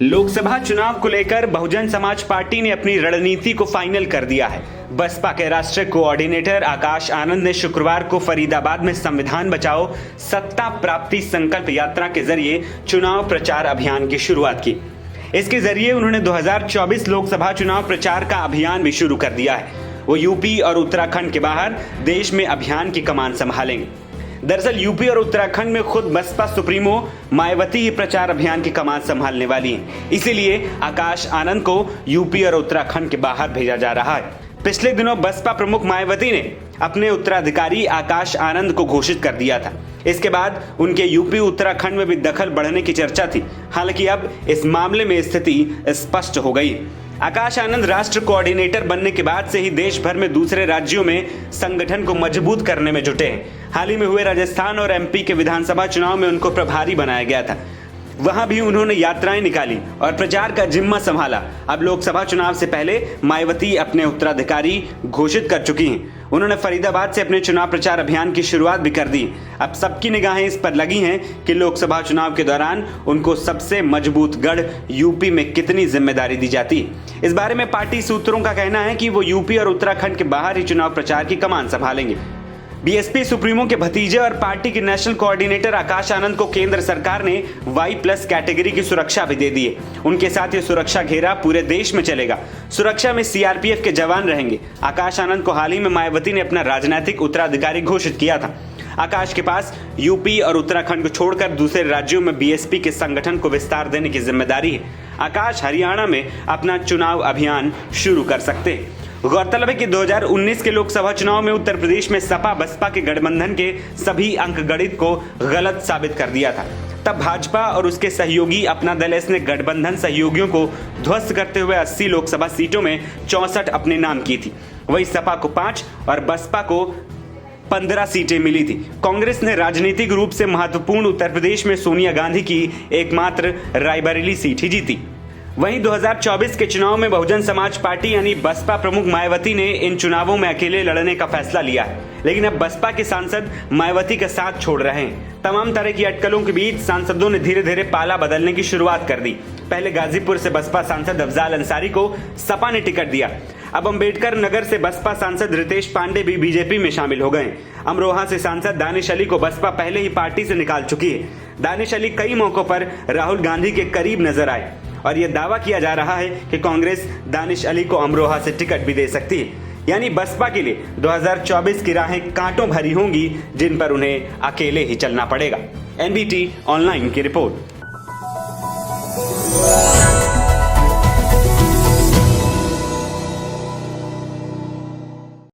लोकसभा चुनाव को लेकर बहुजन समाज पार्टी ने अपनी रणनीति को फाइनल कर दिया है। बसपा के राष्ट्रीय कोऑर्डिनेटर आकाश आनंद ने शुक्रवार को फरीदाबाद में संविधान बचाओ सत्ता प्राप्ति संकल्प यात्रा के जरिए चुनाव प्रचार अभियान की शुरुआत की। इसके जरिए उन्होंने 2024 लोकसभा चुनाव प्रचार का अभियान भी शुरू कर दिया है। वो यूपी और उत्तराखंड के बाहर देश में अभियान की कमान संभालेंगे। दरअसल यूपी और उत्तराखंड में खुद बसपा सुप्रीमो मायावती ही प्रचार अभियान की कमान संभालने वाली हैं। इसीलिए आकाश आनंद को यूपी और उत्तराखंड के बाहर भेजा जा रहा है। पिछले दिनों बसपा प्रमुख मायावती ने अपने उत्तराधिकारी आकाश आनंद को घोषित कर दिया था। इसके बाद उनके यूपी उत्तराखंड में भी दखल बढ़ने की चर्चा थी। हालांकि अब इस मामले में स्थिति स्पष्ट हो गई। आकाश आनंद राष्ट्र कोऑर्डिनेटर बनने के बाद से ही देश भर में दूसरे राज्यों में संगठन को मजबूत करने में जुटे हैं। हाल ही में हुए राजस्थान और एमपी के विधानसभा चुनाव में उनको प्रभारी बनाया गया था। वहां भी उन्होंने यात्राएं निकाली और प्रचार का जिम्मा संभाला। अब लोकसभा चुनाव से पहले मायावती अपने उत्तराधिकारी घोषित कर चुकी हैं। उन्होंने फरीदाबाद से अपने चुनाव प्रचार अभियान की शुरुआत भी कर दी। अब सबकी निगाहें इस पर लगी हैं कि लोकसभा चुनाव के दौरान उनको सबसे मजबूत गढ़ यूपी में कितनी जिम्मेदारी दी जाती है। इस बारे में पार्टी सूत्रों का कहना है कि वो यूपी और उत्तराखंड के बाहर ही चुनाव प्रचार की कमान संभालेंगे। बीएसपी सुप्रीमो के भतीजे और पार्टी के नेशनल कोऑर्डिनेटर आकाश आनंद को केंद्र सरकार ने Y+ कैटेगरी की सुरक्षा भी दे दी है। उनके साथ ये सुरक्षा घेरा पूरे देश में चलेगा। सुरक्षा में सीआरपीएफ के जवान रहेंगे। आकाश आनंद को हाल ही में मायावती ने अपना राजनीतिक उत्तराधिकारी घोषित किया था। आकाश के पास यूपी और उत्तराखंड को छोड़कर दूसरे राज्यों में बीएसपी के संगठन को विस्तार देने की जिम्मेदारी है। आकाश हरियाणा में अपना चुनाव अभियान शुरू कर सकते हैं। गौरतलब है कि 2019 के लोकसभा चुनाव में उत्तर प्रदेश में सपा बसपा के गठबंधन के सभी अंक गणित को गलत साबित कर दिया था। तब भाजपा और उसके सहयोगी अपना दल ने गठबंधन सहयोगियों को ध्वस्त करते हुए 80 लोकसभा सीटों में 64 अपने नाम की थी। वही सपा को 5 और बसपा को 15 सीटें मिली थी। कांग्रेस ने राजनीतिक रूप से महत्वपूर्ण उत्तर प्रदेश में सोनिया गांधी की एकमात्र रायबरेली सीट ही जीती। वहीं 2024 के चुनाव में बहुजन समाज पार्टी यानी बसपा प्रमुख मायावती ने इन चुनावों में अकेले लड़ने का फैसला लिया है। लेकिन अब बसपा के सांसद मायावती का साथ छोड़ रहे हैं। तमाम तरह की अटकलों के बीच सांसदों ने धीरे धीरे पाला बदलने की शुरुआत कर दी। पहले गाजीपुर से बसपा सांसद अफजाल अंसारी को सपा ने टिकट दिया। अब अंबेडकर नगर से बसपा सांसद रितेश पांडे भी बीजेपी में शामिल हो गए। अमरोहा से सांसद दानिश अली को बसपा पहले ही पार्टी से निकाल चुकी है। दानिश अली कई मौकों पर राहुल गांधी के करीब नजर आए और यह दावा किया जा रहा है कि कांग्रेस दानिश अली को अमरोहा से टिकट भी दे सकती है। यानी बसपा के लिए 2024 की राहें कांटों भरी होंगी, जिन पर उन्हें अकेले ही चलना पड़ेगा। एनबीटी ऑनलाइन की रिपोर्ट।